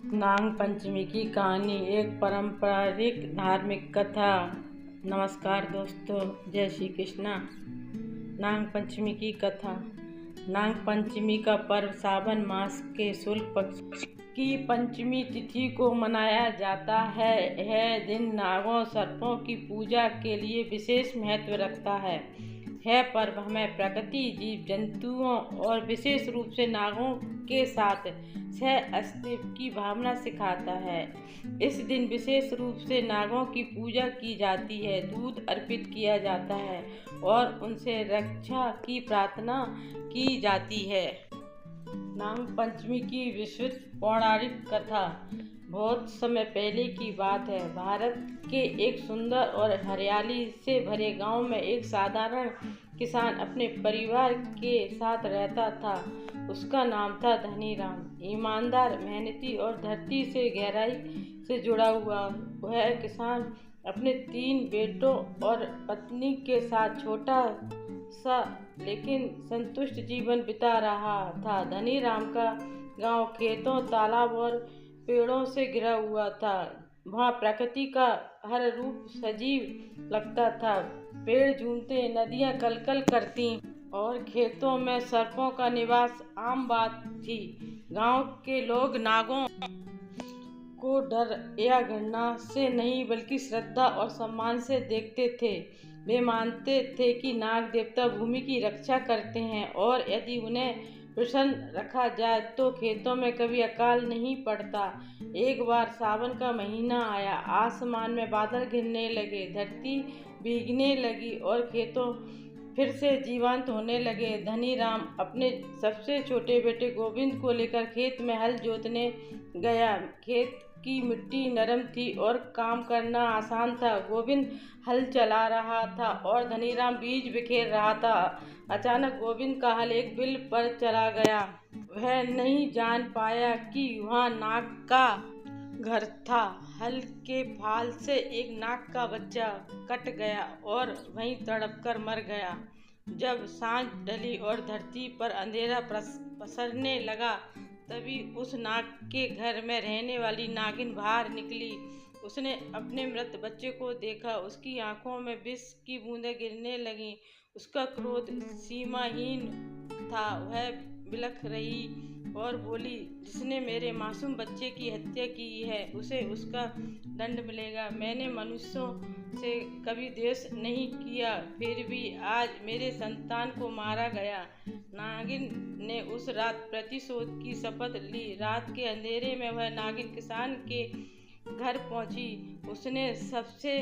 नाग पंचमी की कहानी एक पारंपरिक धार्मिक कथा। नमस्कार दोस्तों, जय श्री कृष्णा। नाग पंचमी की कथा। नाग पंचमी का पर्व सावन मास के शुक्ल पक्ष की पंचमी तिथि को मनाया जाता है। यह दिन नागों सर्पों की पूजा के लिए विशेष महत्व रखता है। यह पर्व हमें प्रकृति, जीव जंतुओं और विशेष रूप से नागों के साथ सह अस्तित्व की भावना सिखाता है। इस दिन विशेष रूप से नागों की पूजा की जाती है, दूध अर्पित किया जाता है और उनसे रक्षा की प्रार्थना की जाती है। नाग पंचमी की विस्तृत पौराणिक कथा। बहुत समय पहले की बात है। भारत के एक सुंदर और हरियाली से भरे गांव में एक साधारण किसान अपने परिवार के साथ रहता था। उसका नाम था धनीराम। ईमानदार, मेहनती और धरती से गहराई से जुड़ा हुआ वह किसान अपने 3 बेटों और पत्नी के साथ छोटा सा लेकिन संतुष्ट जीवन बिता रहा था। धनीराम का गांव खेतों, तालाब और पेड़ों से घिरा हुआ था। वहाँ प्रकृति का हर रूप सजीव लगता था। पेड़ झूमते, नदियाँ कलकल करती और खेतों में सर्पों का निवास आम बात थी। गांव के लोग नागों को डर या घृणा से नहीं बल्कि श्रद्धा और सम्मान से देखते थे। वे मानते थे कि नाग देवता भूमि की रक्षा करते हैं और यदि उन्हें प्रसन्न रखा जाए तो खेतों में कभी अकाल नहीं पड़ता। एक बार सावन का महीना आया। आसमान में बादल घिरने लगे, धरती भीगने लगी और खेतों फिर से जीवंत होने लगे। धनीराम अपने सबसे छोटे बेटे गोविंद को लेकर खेत में हल जोतने गया। खेत की मिट्टी नरम थी और काम करना आसान था। गोविंद हल चला रहा था और धनीराम बीज बिखेर रहा था। अचानक गोविंद का हल एक बिल पर चला गया। वह नहीं जान पाया कि वहाँ नाग का घर था। हल के फाल से एक नाग का बच्चा कट गया और वहीं तड़पकर मर गया। जब सांझ ढली और धरती पर अंधेरा पसरने लगा, तभी उस नाग के घर में रहने वाली नागिन बाहर निकली। उसने अपने मृत बच्चे को देखा। उसकी आंखों में विष की बूंदें गिरने लगीं। उसका क्रोध सीमाहीन था। वह बिलख रही और बोली, जिसने मेरे मासूम बच्चे की हत्या की है उसे उसका दंड मिलेगा। मैंने मनुष्यों से कभी द्वेष नहीं किया, फिर भी आज मेरे संतान को मारा गया। नागिन ने उस रात प्रतिशोध की शपथ ली। रात के अंधेरे में वह नागिन किसान के घर पहुंची। उसने सबसे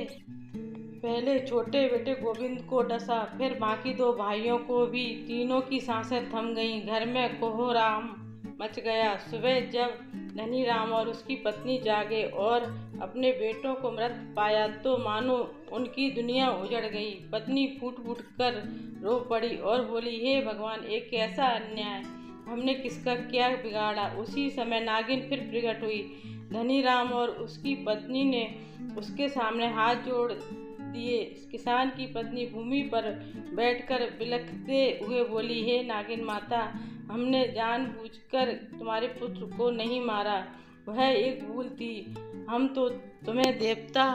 पहले छोटे बेटे गोविंद को डसा, फिर बाकी 2 भाइयों को भी। तीनों की सांसें थम गईं। घर में कोहराम मच गया। सुबह जब धनीराम और उसकी पत्नी जागे और अपने बेटों को मृत पाया तो मानो उनकी दुनिया उजड़ गई। पत्नी फूट फूट कर रो पड़ी और बोली, हे भगवान, एक कैसा अन्याय! हमने किसका क्या बिगाड़ा? उसी समय नागिन फिर प्रकट हुई। धनीराम और उसकी पत्नी ने उसके सामने हाथ जोड़ दिए। किसान की पत्नी भूमि पर बैठकर बिलखते हुए बोली, हे नागिन माता, हमने जानबूझकर तुम्हारे पुत्र को नहीं मारा। वह एक भूल थी। हम तो तुम्हें देवता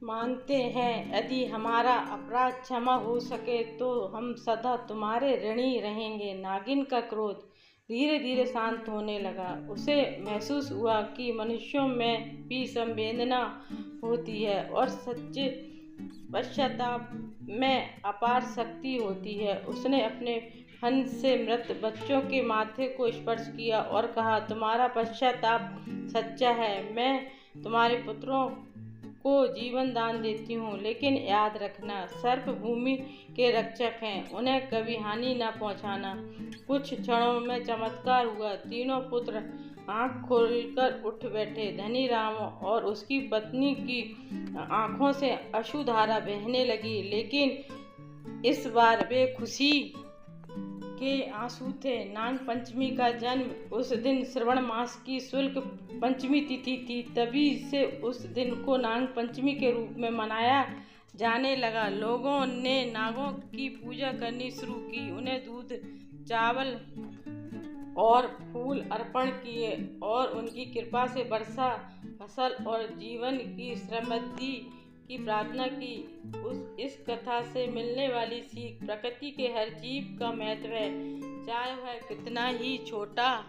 मानते हैं। यदि हमारा अपराध क्षमा हो सके तो हम सदा तुम्हारे ऋणी रहेंगे। नागिन का क्रोध धीरे धीरे शांत होने लगा। उसे महसूस हुआ कि मनुष्यों में भी संवेदना होती है और सच्चे पश्चाताप में अपार शक्ति होती है। उसने अपने फन से मृत बच्चों के माथे को स्पर्श किया और कहा, तुम्हारा पश्चाताप सच्चा है। मैं तुम्हारे पुत्रों को जीवन दान देती हूँ, लेकिन याद रखना, सर्प भूमि के रक्षक हैं, उन्हें कभी हानि न पहुँचाना। कुछ क्षणों में चमत्कार हुआ। तीनों पुत्र आँख खोलकर उठ बैठे। धनीराम और उसकी पत्नी की आँखों से अश्रुधारा बहने लगी, लेकिन इस बार वे खुशी के आंसू थे। नाग पंचमी का जन्म उस दिन श्रावण मास की शुक्ल पंचमी तिथि थी। तभी से उस दिन को नाग पंचमी के रूप में मनाया जाने लगा। लोगों ने नागों की पूजा करनी शुरू की। उन्हें दूध, चावल और फूल अर्पण किए और उनकी कृपा से वर्षा, फसल और जीवन की समृद्धि की प्रार्थना की। इस कथा से मिलने वाली सीख प्रकृति के हर जीव का महत्व है, चाहे वह कितना ही छोटा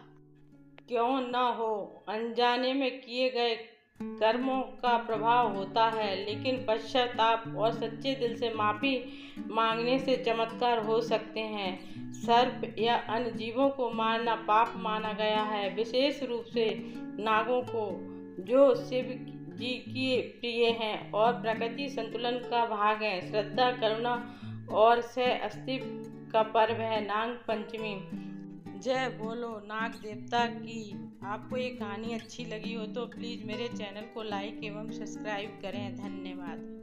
क्यों न हो। अनजाने में किए गए कर्मों का प्रभाव होता है, लेकिन पश्चाताप और सच्चे दिल से माफ़ी मांगने से चमत्कार हो सकते हैं। सर्प या अन्य जीवों को मारना पाप माना गया है, विशेष रूप से नागों को, जो शिव जी के प्रिय हैं और प्रकृति संतुलन का भाग है। श्रद्धा, करुणा और सह अस्तित्व का पर्व है नाग पंचमी। जय बोलो नाग देवता की। आपको ये कहानी अच्छी लगी हो तो प्लीज़ मेरे चैनल को लाइक एवं सब्सक्राइब करें। धन्यवाद।